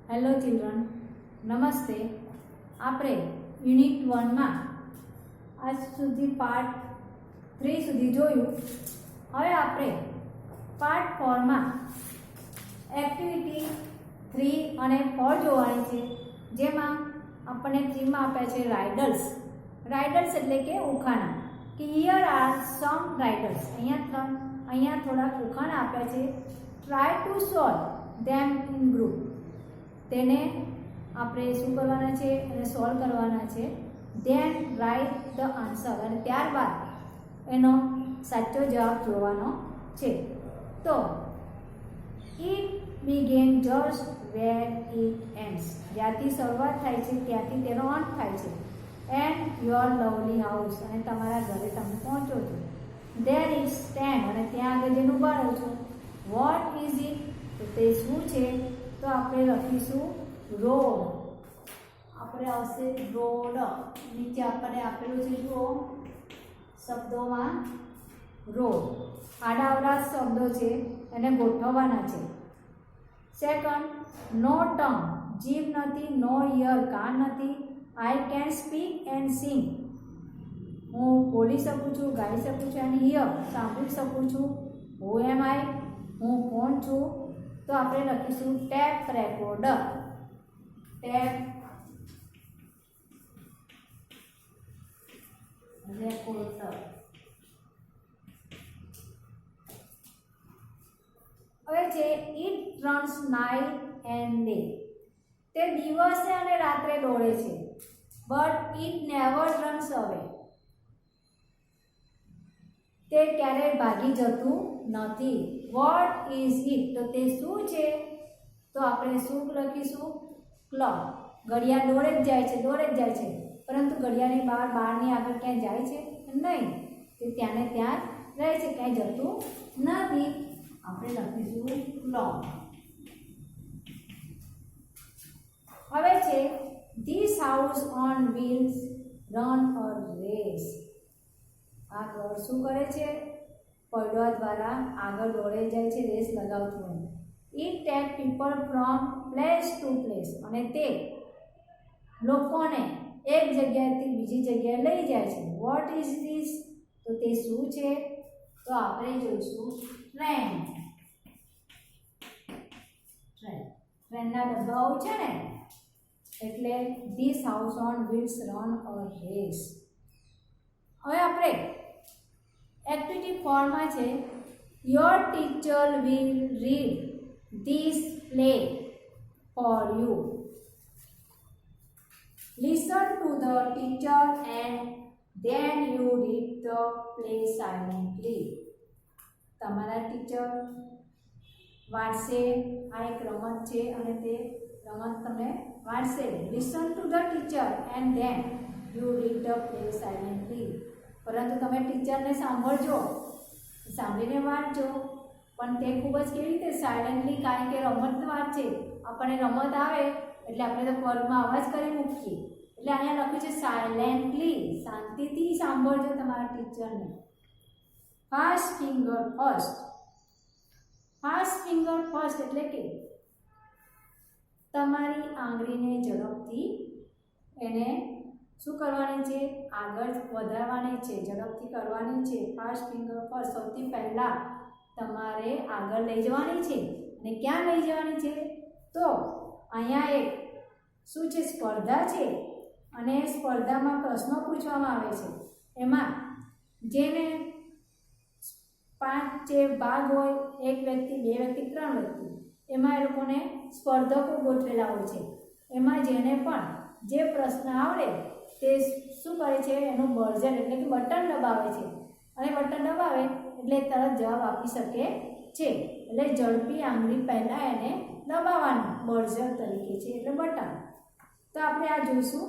Hello children, નમસ્તે. આપણે unit 1માં આજ સુધી પાર્ટ 3 સુધી જોયું. હવે આપણે પાર્ટ 4માં એક્ટિવિટી 3 અને 4 જોવાની છે, જેમાં આપણને 3માં આપ્યા છે રાઇડલ્સ. રાઇડલ્સ એટલે કે ઉખાણા, કે હિયર આર સમ રાઇડલ્સ. અહીંયા થોડા ઉખાણા આપ્યા છે. Try to solve them in group. તેને આપણે શું કરવાના છે અને સોલ્વ કરવાના છે. ધેન રાઇટ ધ આન્સર, અને ત્યારબાદ એનો સાચો જવાબ જોવાનો છે. તો it began just where it ends. જ્યાંથી શરૂઆત થાય છે ત્યાંથી તેનો અંત થાય છે. એન્ડ યોર લવલી હાઉસ, અને તમારા ઘરે તમે પહોંચો છો. ધેર ઇઝ સ્ટેન્ડ, અને ત્યાં આગળ જેનું ઉભા રહો છો. વોટ ઇઝ ઇટ, તો તે શું છે? તો આપણે લખીશું રોડ. આપણે આવશે રોડ. નીચે આપણને આપેલું છે, જુઓ શબ્દોમાં રોડ. આડાઅવળા શબ્દો છે, એને ગોઠવવાના છે. સેકન્ડ, નો ટંગ. જીભ નથી. નો ઇયર, કાન નથી. I can speak and sing. હું બોલી શકું છું, ગાઈ શકું છું. એન્ડ હિયર, સાંભળી શકું છું. હુ એમ આઈ, હું કોણ છું? તો આપણે લખીશું ટેપ રેકોર્ડર. Tape recorder. હવે છે it runs night and day. તે દિવસે અને રાત્રે દોડે છે. બટ ઇટ નેવર રન્સ અવે. તે ક્યારેય ભાગી જતું નથી. વોટ ઇઝ ઇટ, તો તે શું છે? તો આપણે શું લખીશું? ક્લોક. ઘડિયાળ દોડે જ જાય છે, દોડે જ જાય છે, પરંતુ ઘડિયાળની બહારની આગળ ક્યાંય જાય છે નહીં. તે ત્યાંને ત્યાં રહે છે, ક્યાંય જતું નથી. આપણે લખીશું ક્લોક. હવે છે this house on wheels run a race. આ ઘર શું કરે છે? પૈડા દ્વારા આગળ દોડે જાય છે, રેસ લગાવતું હોય. It take people from place two place, અને તે લોકોને એક જગ્યાએથી બીજી જગ્યાએ લઈ જાય છે. વોટ ઇઝ ધીસ, તો તે શું છે? તો આપણે જોઈશું ટ્રેન. ટ્રેનના ડબ્બાઓ છે ને, એટલે this house on wheels run a race. હવે આપણે એક્ટિવિટી 4માં છે your teacher will read this play for you. Listen to the teacher and then you read the play silently. તમારા ટીચર વાંચશે. આ એક રમત છે અને તે રમત તમને વાંચશે. Listen to the teacher and then you read the play silently. પરંતુ તમે ટીચરને સાંભળજો, સાંભળીને વાંચજો, પણ તે ખૂબ જ કેવી રીતે? સાયલેન્ટલી. કારણ કે રમત વાત છે, આપણને રમત આવે એટલે આપણે તો વર્ગમાં અવાજ કરી મૂકીએ. એટલે અહીંયા લખ્યું છે સાયલેન્ટલી. શાંતિથી સાંભળજો તમારા ટીચરને. Fast finger first. Fast finger first એટલે કે તમારી આંગળીને ઝડપથી એને શું કરવાની છે? આગળ વધારવાની છે, ઝડપથી કરવાની છે. Fast finger first. સૌથી પહેલાં તમારે આગળ લઈ જવાની છે. અને ક્યાં લઈ જવાની છે? તો અહીંયા એક શું છે? સ્પર્ધા છે, અને સ્પર્ધામાં પ્રશ્નો પૂછવામાં આવે છે. એમાં જેને 5 જે ભાગ હોય, 1 વ્યક્તિ, 2 વ્યક્તિ, 3 વ્યક્તિ, એમાં એ લોકોને સ્પર્ધકો ગોઠવેલા હોય છે. એમાં જેને પણ જે પ્રશ્ન આવડે તે શું કરે છે? એનું બર્ઝર એટલે કે બટન દબાવે છે. અને બટન દબાવે એટલે તરત જવાબ આપી શકે છે. એટલે ઝડપી આંગળી પહેલાં એને દબાવવાનું બર્ઝર તરીકે છે, એટલે બટન. તો આપણે આ જોઈશું.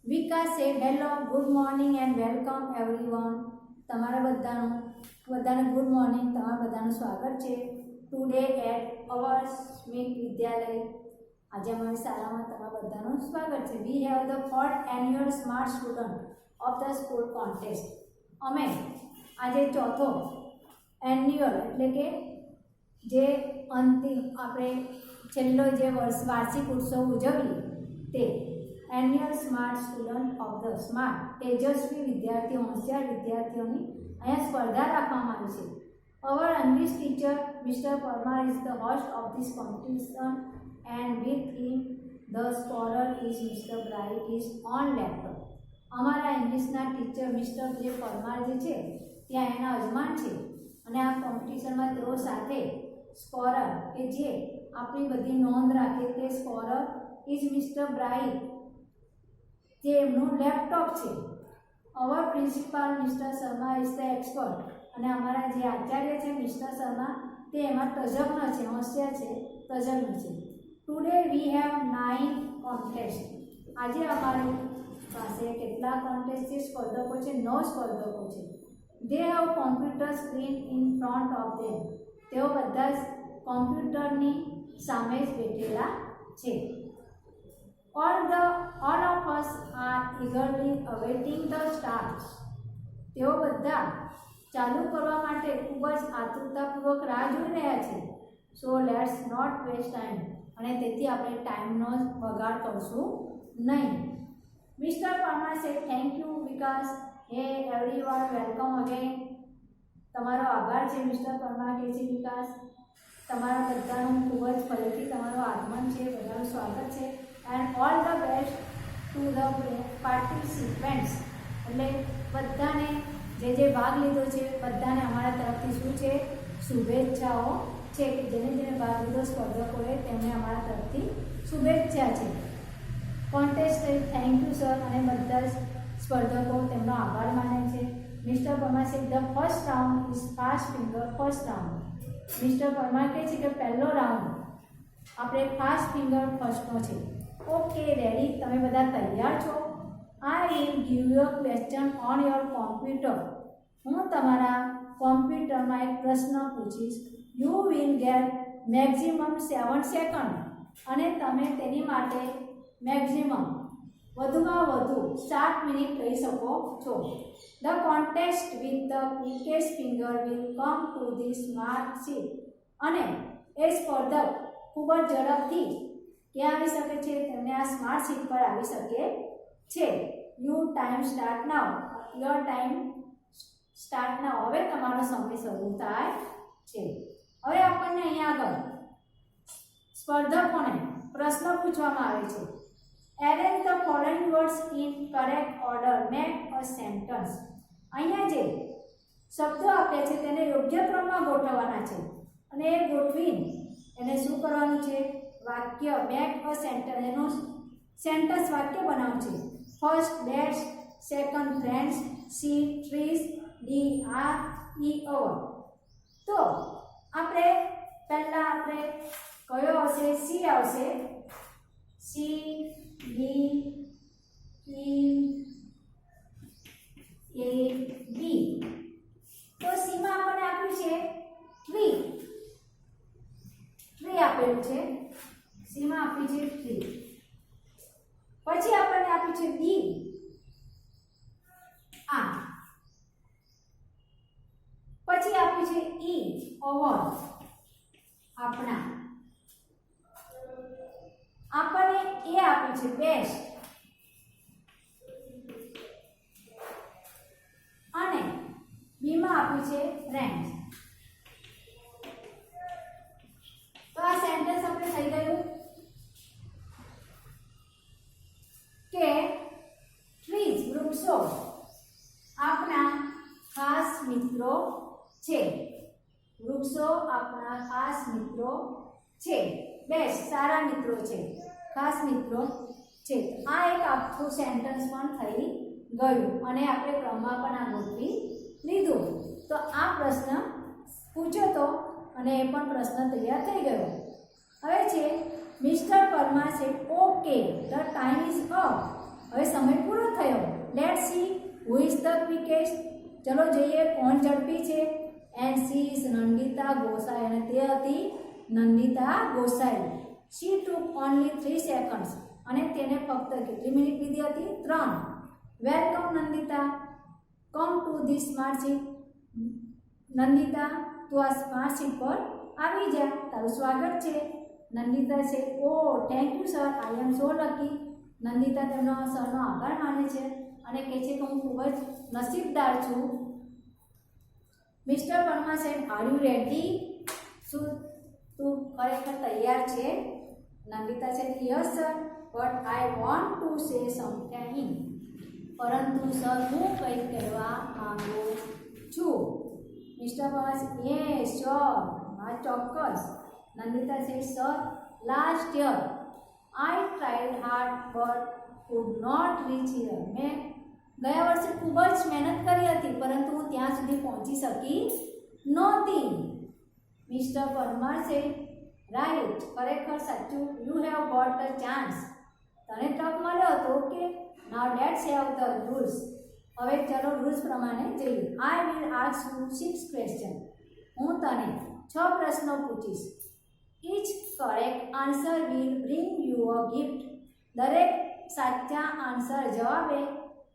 વિકાસ છે hello, good morning and welcome everyone. તમારા બધાને ગુડ મોર્નિંગ. તમારા બધાનું સ્વાગત છે ટુડે એટ અવર સ્મિત વિદ્યાલય. આજે અમારી શાળામાં તમારા બધાનું સ્વાગત છે. We have the 4th annual smart student of the school contest. અમે આજે 4થો એન્યુઅલ એટલે કે જે અંતિમ આપણે છેલ્લો જે વાર્ષિક ઉત્સવ ઉજવીએ તે annual smart student of the smart તેજસ્વી વિદ્યાર્થીઓ હોશિયાર વિદ્યાર્થીઓની અહીંયા સ્પર્ધા રાખવામાં આવી છે. Our English teacher mister Parmar is the host of this competition and with him the scorer is mister Bright is on laptop. અમારા ઇંગ્લિશના ટીચર મિસ્ટર જે પરમાર જે છે ત્યાં એના યજમાન છે અને આ કોમ્પિટિશનમાં તેઓ સાથે સ્કોરર કે જે આપણી બધી નોંધ રાખે તે સ્કોરર ઇઝ મિસ્ટર બ્રાઇટ જે એમનું લેપટોપ છે. Our principal mister Sharma is the expert અને અમારા જે આચાર્ય છે મિસ્ટર શર્મા તે એમાં તજજ્ઞ છે, હોશિયાર છે, તજજ્ઞ છે. Today we have 9 contest. આજે અમારી પાસે કેટલા કોન્ટેસ્ટ છે, સ્પર્ધકો છે, 9 સ્પર્ધકો છે. They have computer screen in front of them. તેઓ બધા જ કોમ્પ્યુટરની સામે જ બેઠેલા છે. All of us are eagerly awaiting the start. તેઓ બધા ચાલુ કરવા માટે ખૂબ જ આતુરતાપૂર્વક રાહ જોઈ રહ્યા છે. So let's not waste time. અને તેથી આપણે ટાઈમનો બગાડ કરશું નહીં. મિસ્ટર પરમાર સે થેન્ક યુ વિકાસ. હે એવરીવન વેલકમ અગેન. તમારો આભાર છે મિસ્ટર પરમાર કે છે વિકાસ. તમારા બધાનું ખૂબ જ ફરીથી તમારું આગમન છે, બધાનું સ્વાગત છે. And all the best to the participants. એટલે બધાને જે ભાગ લીધો છે બધાને અમારા તરફથી શું છે, શુભેચ્છાઓ છે. કે જેને ભાગ લીધો સ્પર્ધકોએ તેમને અમારા તરફથી શુભેચ્છા છે. Contest thank you sir. અને બધા જ સ્પર્ધકો તેમનો આભાર માને છે. મિસ્ટર પરમાર છે the first round is fast finger first round. Mister Parmar કહે છે કે પહેલો રાઉન્ડ આપણે ફાસ્ટ ફિંગર ફર્સ્ટનો છે. Okay ready. તમે બધા તૈયાર છો? I will give you a question on your computer. હું તમારા કોમ્પ્યુટરમાં એક પ્રશ્ન પૂછીશ. You will get maximum 7 second અને તમે તેની માટે મેક્સિમમ વધુમાં વધુ 7 મિનિટ કહી શકો છો. The contest with the quickest finger will come to the smart seat. અને એ સ્પર્ધક ખૂબ જ ઝડપથી ક્યાં આવી શકે છે? તેમને આ સ્માર્ટ શીટ પર આવી શકે છે. You time start now. Your time start now. હવે તમારો સમય શરૂ થાય છે. હવે આપણને અહીંયા આગળ સ્પર્ધકોને પ્રશ્ન પૂછવામાં આવે છે. Arrange the following words in correct order. Make a sentence. અહીંયા જે શબ્દો આપ્યા છે તેને યોગ્ય ક્રમમાં ગોઠવવાના છે અને એ ગોઠવીને એને શું કરવાનું છે? વાક્ય મેક અ સેન્ટેન્સ. એનું સેન્ટેન્સ વાક્ય બનાવવું છે. First bats, second friends, C trees, D are, E our. તો આપણે પહેલા આપણે કયો આવશે? સી આવશે. C D E A B. તો સીમાં આપણને આપ્યું છે ટ્રી. ટ્રી આપેલું છે. સીમાં આપ્યું છે ટ્રી. પછી આપણને આપ્યું છે ડી આ. પછી આપ્યું છે ઈ ઓવર આપણા. આપણને એ આપ્યું છે બેસ્ટ. અને બી માં આપ્યું છે ફ્રેન્ડ્સ. તો આ સેન્ટેન્સ આપણે થઈ ગયું કે ટ્રીઝ વૃક્ષો આપણા ખાસ મિત્રો છે. વૃક્ષો આપણા ખાસ મિત્રો છે. બેસ્ટ સારા મિત્રો છે, ખાસ મિત્રો છે. આ એક આખું સેન્ટેન્સ પણ થઈ ગયું અને આપણે ક્રમમાં પણ આ ગોઠવી લીધું. તો આ પ્રશ્ન પૂછ્યો તો અને એ પણ પ્રશ્ન તૈયાર થઈ ગયો. હવે છે મિસ્ટર પરમાર છે okay the time is up. હવે સમય પૂરો થયો. Let see who is the quickest. ચલો જોઈએ કોણ ઝડપી છે. And she is Nandita Gosai. અને તે હતી Nandita Gosai. She took only 3 seconds. અને તેને ફક્ત કેટલી મિનિટ લીધી હતી? 3. Welcome Nandita. Come to the smart seat. Nandita તું આ સ્માર્ટ શીટ પર આવી જા, તારું સ્વાગત છે. નંદિતા છે oh thank you sir I am so lucky. Nandita તેમનો સરનો આભાર માને છે અને કહે છે કે હું ખૂબ જ નસીબદાર છું. Mister Verma said are you ready? શું તું ખરેખર તૈયાર છે? નંદિતા છે yes sir but I want to say something. પરંતુ સર હું કંઈક કહેવા માંગુ છું. મિસ્ટર વર્મા યસ શ્યોર, હા ચોક્કસ. નંદિતા છે sir last year I tried hard but could not reach here. મેં ગયા વર્ષે ખૂબ જ મહેનત કરી હતી પરંતુ હું ત્યાં સુધી પહોંચી શકી નહોતી. મિસ્ટર પરમાર છે રાઈટ, ખરેખર સાચું. You have got a chance. તને તક મળ્યો હતો કે now let's have the rules. હવે ચલો રૂલ્સ પ્રમાણે જઈએ. I will ask you 6 question. હું તને 6 પ્રશ્નો પૂછીશ. Each correct answer will bring you a gift. દરેક સાચા આન્સર જવાબે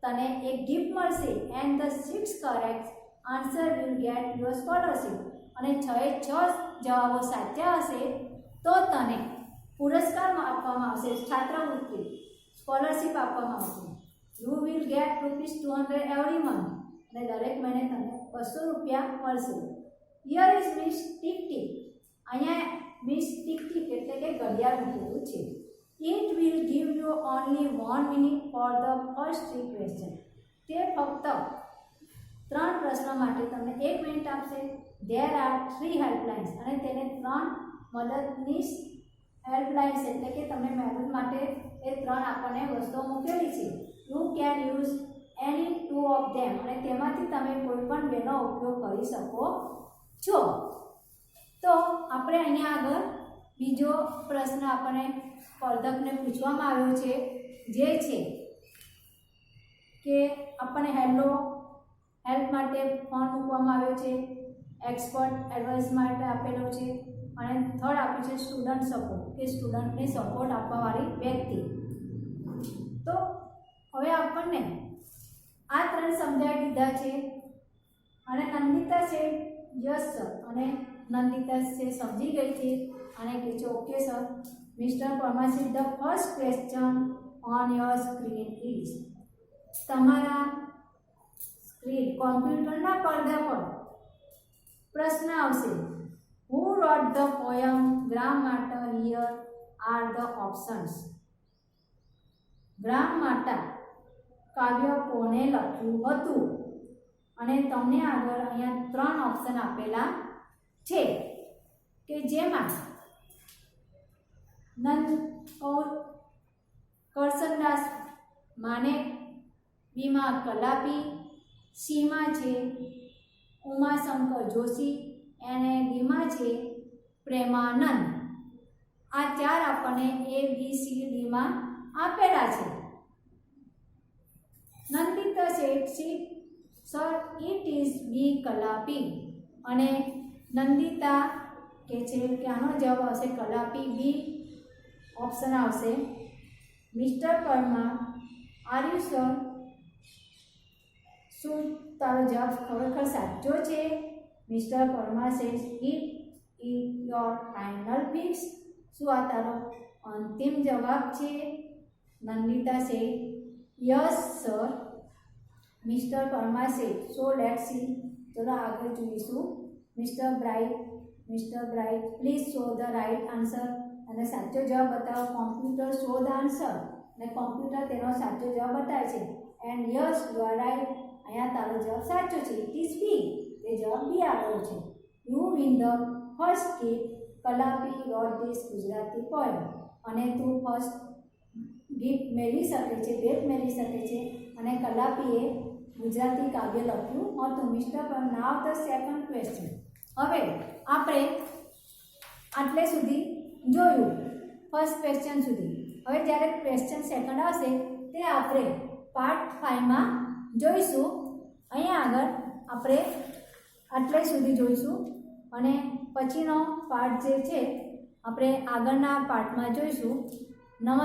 તને એક ગિફ્ટ મળશે. And the 6 correct answer will get your scholarship. અને 6 જવાબો સાચા હશે તો તને પુરસ્કાર આપવામાં આવશે, છાત્રવૃત્તિ સ્કોલરશિપ આપવામાં આવશે. You will get ₹200 every month. અને દરેક મહિને તને ₹200 મળશે. Here is miss tick tick. અહીંયા મિસ ટીક ટીક એટલે કે ઘડિયાળ મૂકેલું છે. It will give you only 1 minute for the first 3 question. તે ફક્ત 3 પ્રશ્નો માટે તમને 1 મિનિટ આપશે. There are 3 helplines. અને તેને 3 મદદનીશ હેલ્પલાઇન્સ એટલે કે તમને મદદ માટે એ 3 આપણને વસ્તુઓ મૂકેલી છે. You can use any 2 of them. અને તેમાંથી તમે કોઈ પણ બેનો ઉપયોગ કરી શકો છો. તો આપણે અહીંયા આગળ બીજો પ્રશ્ન આપણને સ્પર્ધકને પૂછવામાં આવ્યો છે જે છે કે આપણને હેલ્પ માટે ફોન મૂકવામાં આવ્યો છે, એક્સપર્ટ એડવાઇસ માટે આપેલો છે અને થર્ડ આપ્યું છે સ્ટુડન્ટ સપોર્ટ કે સ્ટુડન્ટને સપોર્ટ આપવાવાળી વ્યક્તિ. તો હવે આપણને આ 3 સમજાવી દીધા છે અને નંદિતા છે યસ સર. અને નંદિતા છે સમજી ગઈ છે અને કહે છે ઓકે સર. મિસ્ટર પરમાર છે the first question on your screen is. તમારા સ્ક્રીન કોમ્પ્યુટરના પડદા પર પ્રશ્ન આવશે. Who wrote the poem Gramamata? Here are the options. Gramamata કાવ્ય કોણે લખ્યું હતું? અને તમને આગળ અહીંયા 3 ઓપ્શન આપેલા છે કે જેમાં કરસનદાસ માનેક, બીમા કલાપી, સીમા છે ઉમાશંકર જોશી અને ડીમા છે પ્રેમાનંદ. આ 4 આપણને ABCDમાં આપેલા છે. Nandita Sheth sir it is B Kalapi. અને નંદિતા કે છે કે આનો જવાબ આવશે કલાપી, બી ઓપ્શન આવશે. Mister Parmar are you sure? શું તારો જવાબ ખરેખર સાચો છે? Mister Parmar says it is your final fix. શું આ તારો અંતિમ જવાબ છે? Nandita say yes sir. Mister Parmar સે સો લેટ્સ સી. ચલો આગળ જોઈશું. Mister Bright please show the right answer. અને સાચો જવાબ બતાવો. Computer show the answer. અને કોમ્પ્યુટર તેનો સાચો જવાબ બતાવે છે. And yes you are right. અહીંયા તારો જવાબ સાચો છે. It is B. તે જવાબ બી આવ્યો છે. You win the first gift. Kalapi wrote this Gujarati poem. અને તું ફર્સ્ટ ગિફ્ટ મેળવી શકે છે, ભેટ મેળવી શકે છે. અને કલાપીએ ગુજરાતી કાવ્ય લખ્યું હતું. મિસ્ટર પર નાવ ધ સેકન્ડ ક્વેશ્ચન. હવે આપણે આટલે સુધી જોયું ફર્સ્ટ ક્વેશ્ચન સુધી. હવે જ્યારે ક્વેશ્ચન સેકન્ડ આવશે તે આપણે પાર્ટ 5માં જોઈશું. અહીંયા આગળ આપણે આટલે સુધી જોઈશું અને પછીનો પાર્ટ જે છે આપણે આગળના પાર્ટમાં જોઈશું. નમસ્કાર.